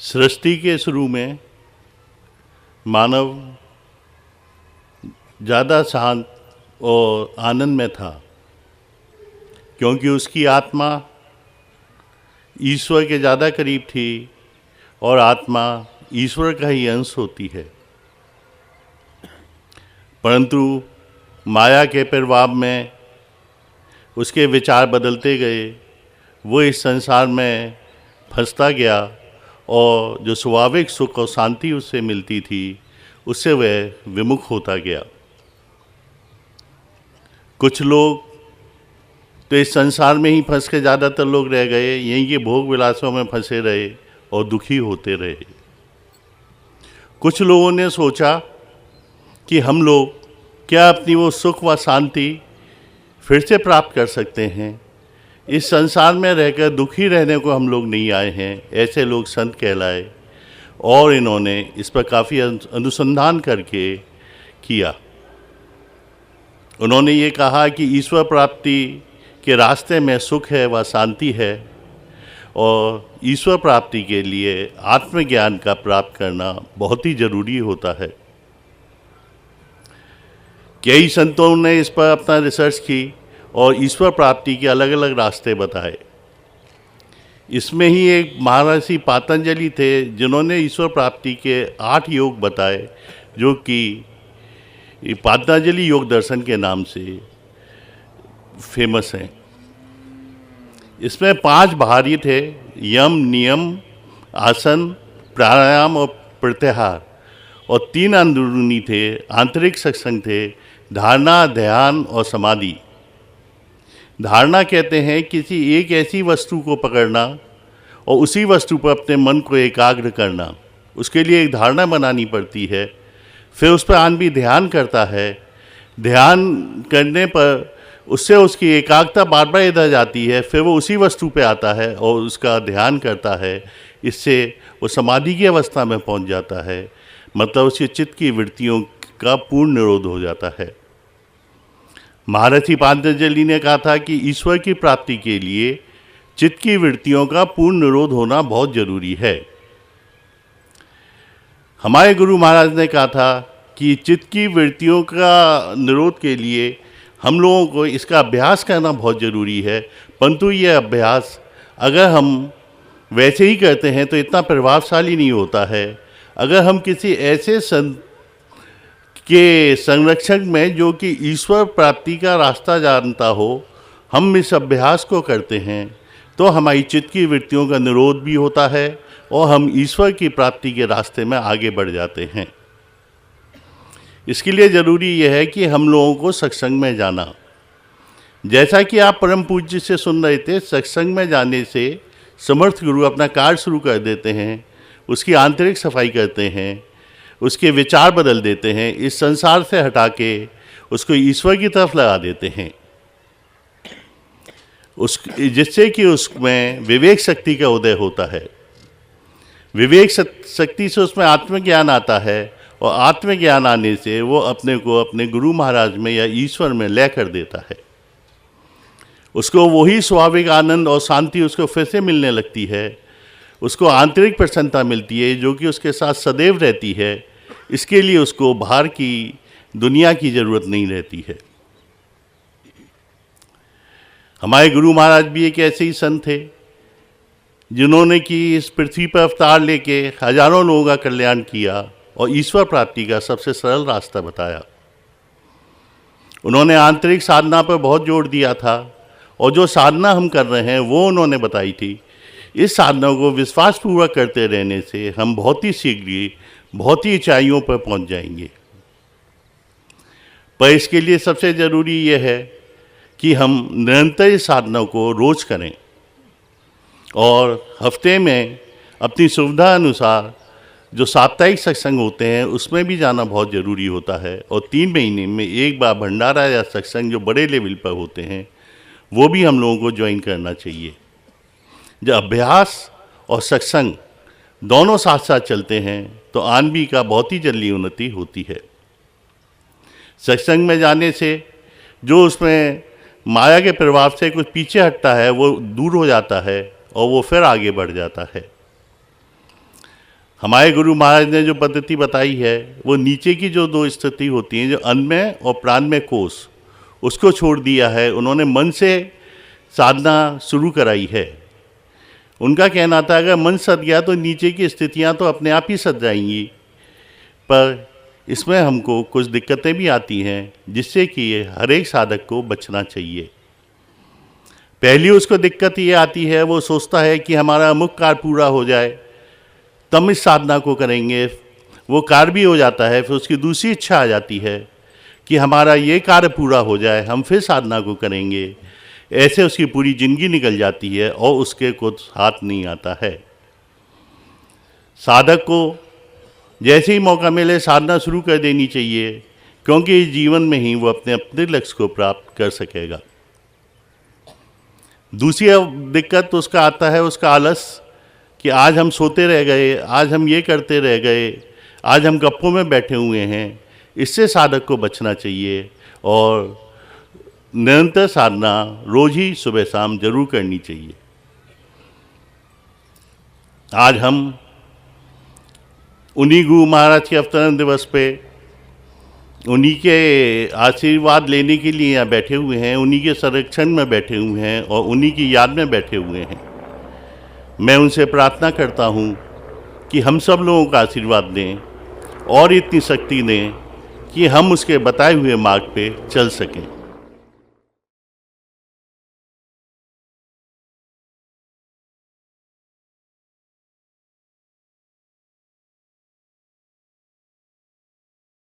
सृष्टि के शुरू में मानव ज़्यादा शांत और आनंद में था, क्योंकि उसकी आत्मा ईश्वर के ज़्यादा करीब थी और आत्मा ईश्वर का ही अंश होती है। परंतु माया के प्रभाव में उसके विचार बदलते गए, वो इस संसार में फंसता गया और जो स्वाभाविक सुख और शांति उससे मिलती थी उससे वह विमुख होता गया। कुछ लोग तो इस संसार में ही फंस के ज़्यादातर लोग रह गए, यहीं के भोग विलासों में फंसे रहे और दुखी होते रहे। कुछ लोगों ने सोचा कि हम लोग क्या अपनी वो सुख व शांति फिर से प्राप्त कर सकते हैं। इस संसार में रहकर दुखी रहने को हम लोग नहीं आए हैं, ऐसे लोग संत कहलाए और इन्होंने इस पर काफ़ी अनुसंधान करके किया। उन्होंने ये कहा कि ईश्वर प्राप्ति के रास्ते में सुख है व शांति है और ईश्वर प्राप्ति के लिए आत्मज्ञान का प्राप्त करना बहुत ही ज़रूरी होता है। कई संतों ने इस पर अपना रिसर्च की और ईश्वर प्राप्ति के अलग अलग रास्ते बताए। इसमें ही एक महर्षि पतंजलि थे जिन्होंने ईश्वर प्राप्ति के 8 योग बताए, जो कि पतंजलि योग दर्शन के नाम से फेमस हैं। इसमें 5 भारी थे: यम, नियम, आसन, प्राणायाम और प्रत्याहार, और 3 अंदरूनी थे: आंतरिक सत्संग थे, धारणा, ध्यान और समाधि। धारणा कहते हैं किसी एक ऐसी वस्तु को पकड़ना और उसी वस्तु पर अपने मन को एकाग्र करना। उसके लिए एक धारणा बनानी पड़ती है, फिर उस पर आदमी ध्यान करता है। ध्यान करने पर उससे उसकी एकाग्रता बार बार इधर जाती है, फिर वो उसी वस्तु पे आता है और उसका ध्यान करता है। इससे वो समाधि की अवस्था में पहुंच जाता है, मतलब उसके चित्त की वृत्तियों का पूर्ण निरोध हो जाता है। महर्षि पतंजलि ने कहा था कि ईश्वर की प्राप्ति के लिए चित्त की वृत्तियों का पूर्ण निरोध होना बहुत जरूरी है। हमारे गुरु महाराज ने कहा था कि चित्त की वृत्तियों का निरोध के लिए हम लोगों को इसका अभ्यास करना बहुत ज़रूरी है, परंतु ये अभ्यास अगर हम वैसे ही करते हैं तो इतना प्रभावशाली नहीं होता है। अगर हम किसी ऐसे संत के संरक्षण में जो कि ईश्वर प्राप्ति का रास्ता जानता हो, हम इस अभ्यास को करते हैं तो हमारी चित्त की वृत्तियों का निरोध भी होता है और हम ईश्वर की प्राप्ति के रास्ते में आगे बढ़ जाते हैं। इसके लिए ज़रूरी यह है कि हम लोगों को सत्संग में जाना। जैसा कि आप परम पूज्य से सुन रहे थे, सत्संग में जाने से समर्थ गुरु अपना कार्य शुरू कर देते हैं, उसकी आंतरिक सफाई करते हैं, उसके विचार बदल देते हैं, इस संसार से हटा के उसको ईश्वर की तरफ लगा देते हैं, जिससे कि उसमें विवेक शक्ति का उदय होता है। विवेक शक्ति से उसमें आत्मज्ञान आता है और आत्मज्ञान आने से वो अपने को अपने गुरु महाराज में या ईश्वर में लय कर देता है। उसको वही स्वाभाविक आनंद और शांति उसको फिर से मिलने लगती है, उसको आंतरिक प्रसन्नता मिलती है जो कि उसके साथ सदैव रहती है। इसके लिए उसको बाहर की दुनिया की ज़रूरत नहीं रहती है। हमारे गुरु महाराज भी एक ऐसे ही संत थे जिन्होंने कि इस पृथ्वी पर अवतार लेके हजारों लोगों का कल्याण किया और ईश्वर प्राप्ति का सबसे सरल रास्ता बताया। उन्होंने आंतरिक साधना पर बहुत जोर दिया था और जो साधना हम कर रहे हैं वो उन्होंने बताई थी। इस साधना को विश्वासपूर्वक करते रहने से हम बहुत ही शीघ्र बहुत ही ऊंचाइयों पर पहुंच जाएंगे। पर इसके लिए सबसे ज़रूरी यह है कि हम निरंतर इस साधना को रोज़ करें और हफ्ते में अपनी सुविधा अनुसार जो साप्ताहिक सत्संग होते हैं उसमें भी जाना बहुत ज़रूरी होता है, और 3 महीने में एक बार भंडारा या सत्संग जो बड़े लेवल पर होते हैं वो भी हम लोगों को ज्वाइन करना चाहिए। जब अभ्यास और सत्संग दोनों साथ साथ चलते हैं तो आदमी का बहुत ही जल्दी उन्नति होती है। सत्संग में जाने से जो उसमें माया के प्रभाव से कुछ पीछे हटता है वो दूर हो जाता है और वो फिर आगे बढ़ जाता है। हमारे गुरु महाराज ने जो पद्धति बताई है वो नीचे की जो दो स्थिति होती हैं, जो अन्नमय और प्राणमय कोष, उसको छोड़ दिया है। उन्होंने मन से साधना शुरू कराई है। उनका कहना था अगर मन सद गया तो नीचे की स्थितियां तो अपने आप ही सद जाएंगी, पर इसमें हमको कुछ दिक्कतें भी आती हैं जिससे कि हर एक साधक को बचना चाहिए। पहली उसको दिक्कत ये आती है, वो सोचता है कि हमारा अमुक कार्य पूरा हो जाए तब इस साधना को करेंगे। वो कार्य भी हो जाता है, फिर उसकी दूसरी इच्छा आ जाती है कि हमारा ये कार्य पूरा हो जाए हम फिर साधना को करेंगे। ऐसे उसकी पूरी जिंदगी निकल जाती है और उसके कुछ हाथ नहीं आता है। साधक को जैसे ही मौका मिले साधना शुरू कर देनी चाहिए, क्योंकि इस जीवन में ही वो अपने अपने लक्ष्य को प्राप्त कर सकेगा। दूसरी दिक्कत तो उसका आता है उसका आलस, कि आज हम सोते रह गए, आज हम ये करते रह गए, आज हम गप्पों में बैठे हुए हैं। इससे साधक को बचना चाहिए और निरंतर साधना रोज ही सुबह शाम जरूर करनी चाहिए। आज हम उन्हीं गुरु महाराज के अवतरण दिवस पे उन्हीं के आशीर्वाद लेने के लिए यहाँ बैठे हुए हैं, उन्हीं के संरक्षण में बैठे हुए हैं और उन्हीं की याद में बैठे हुए हैं। मैं उनसे प्रार्थना करता हूँ कि हम सब लोगों का आशीर्वाद दें और इतनी शक्ति दें कि हम उसके बताए हुए मार्ग पे चल सकें।